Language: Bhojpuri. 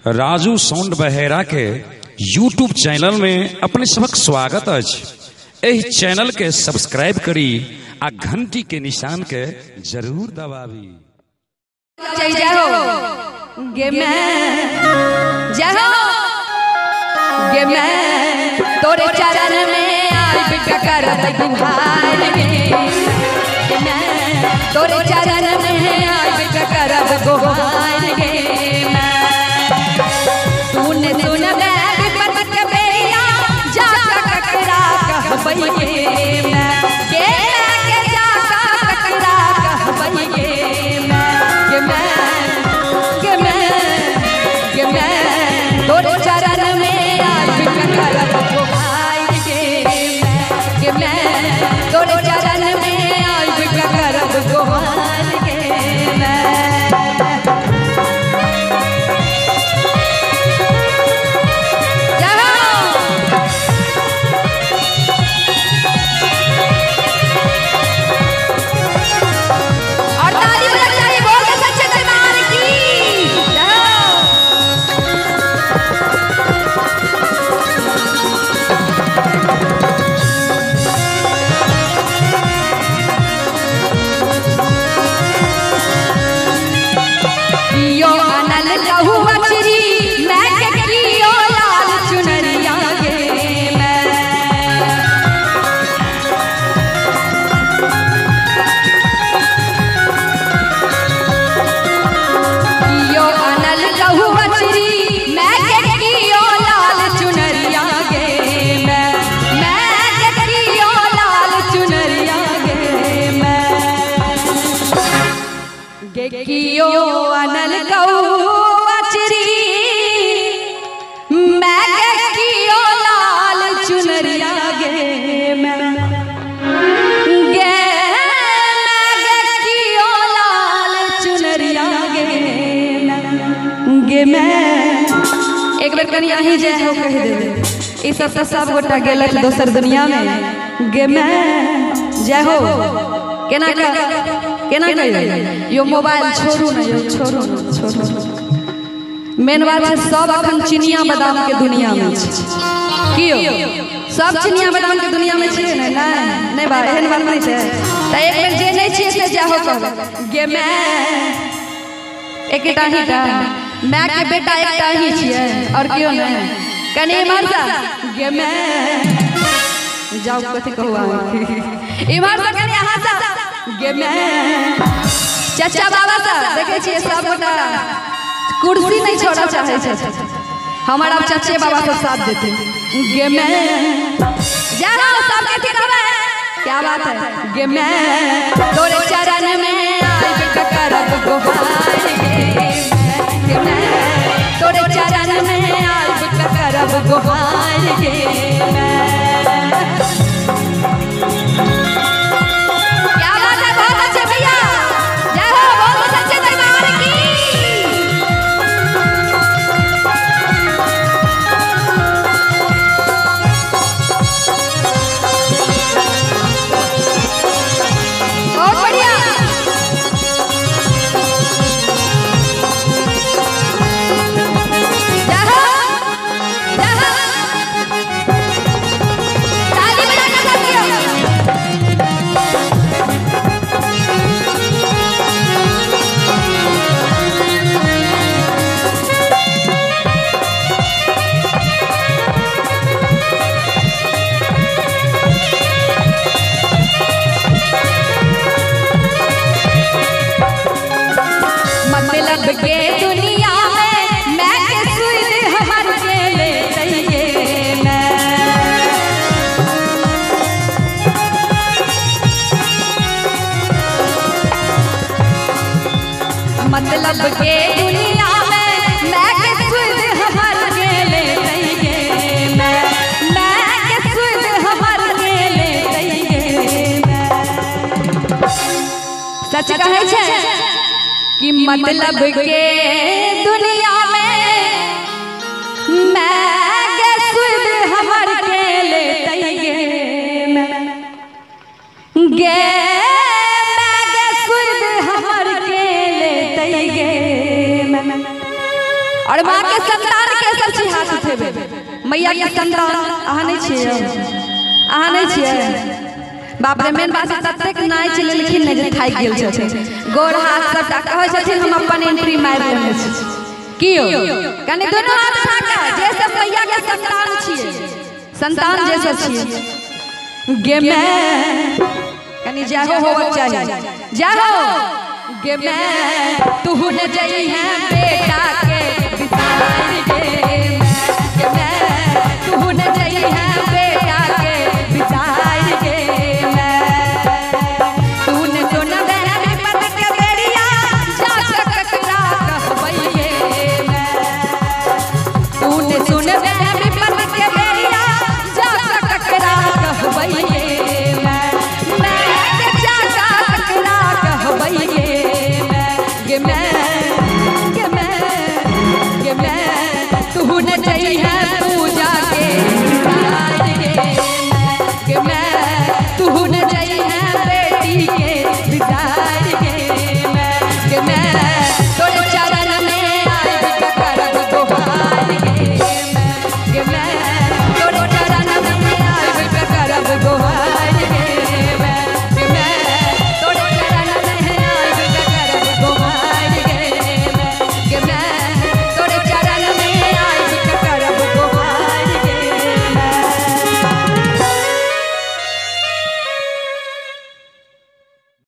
राजू साउंड बहेरा के यूट्यूब चैनल में अपने सबक स्वागत अछि। एहि चैनल के सब्सक्राइब करी आ घंटी के निशान के जरूर दबावी। तोरे चरण में आइब करब गुहार गे, तोरे चरण में आइब करब गुहार गे। तूने सुन ले विपत के बेला जाका ककरा कहबै गे मैं, के जाका ककरा कहबै गे मैं तोरे चरण में आइब करब गुहार गे मैं, तोरे चरण में आइब करब गुहार गे मैं। कियो अनल कौचरी मैं कियो लाल चुनरिया गे मैं, कियो लाल चुनरिया गे मैं। एक बेर कनी अहीं जे हो कह दे, ई सब गोटा गेलक दोसर दुनिया में गे मैं जय हो। केना कहियो यो मोबाइल छोड़ू ना, यो छोड़ू मेन बात है सब अखन चिनिया बादाम के दुनिया में कियो सब चिनिया बादाम के दुनिया में छिए ना, नहीं बा एहन बात नहीं है। त एक बेर जे नहीं छिए से जाहो कहब गे मैं एकटा ही टा मैं के बेटा एकटा ही छिए और कियो नहीं कनी मरसा गे मैं जाओ कथि कहवा इमहर से कनी यहां से गे मैं। चाचा बाबा सब देखे छिए सब गोटा कुर्सी नहीं छोड़ा चाहे छे, हमारा चाचे बाबा को साथ देते गे मैं। जाना सब के कहबे क्या बात है गे मैं, तोरे चरण में आइब करब गुहार गे मैं, तोरे चरण में आइब करब गुहार गे मैं। के दुनिया में मैं के सुध हमर के ले चाहिए मैं, मतलब के दुनिया में मैं के सुध हमर के ले चाहिए मैं के सुध हमर के ले चाहिए मैं। सच कहै छै कि मतलब के दुनिया में मैं के सुध हमर के ले गे मैं, गे मैं के सुध हमर के ले गे मैं। और माँ के संतान के सब छी हाथ उठेबे मैया के संतान अहाँ नहीं छियै अहाँ नहीं छियै बाप रे मेन बात ततेक नाइ चले लेकिन नहीं खाइ गेल छथिन गोर हाथ सबटा कहै छथिन हम अपन एंट्री मारि लेने छी कियो कने दोनों हाथ उठा के जे सब मैया के संतान छियै संतान जे सब छियै गे मैं कनी जाहो होबक चाहिए जाहो गे मैं तू न जई है बेटा के बिसार गे मैं तू न जई है बेटा के बिसार गे मैं तू न सुन दे विपत के बेड़िया जा ककरा कहबई गे मैं तू न सुन दे विपत के बेड़िया जा ककरा कहबई गे मैं जा ककरा कहबई गे मैं तू न जई है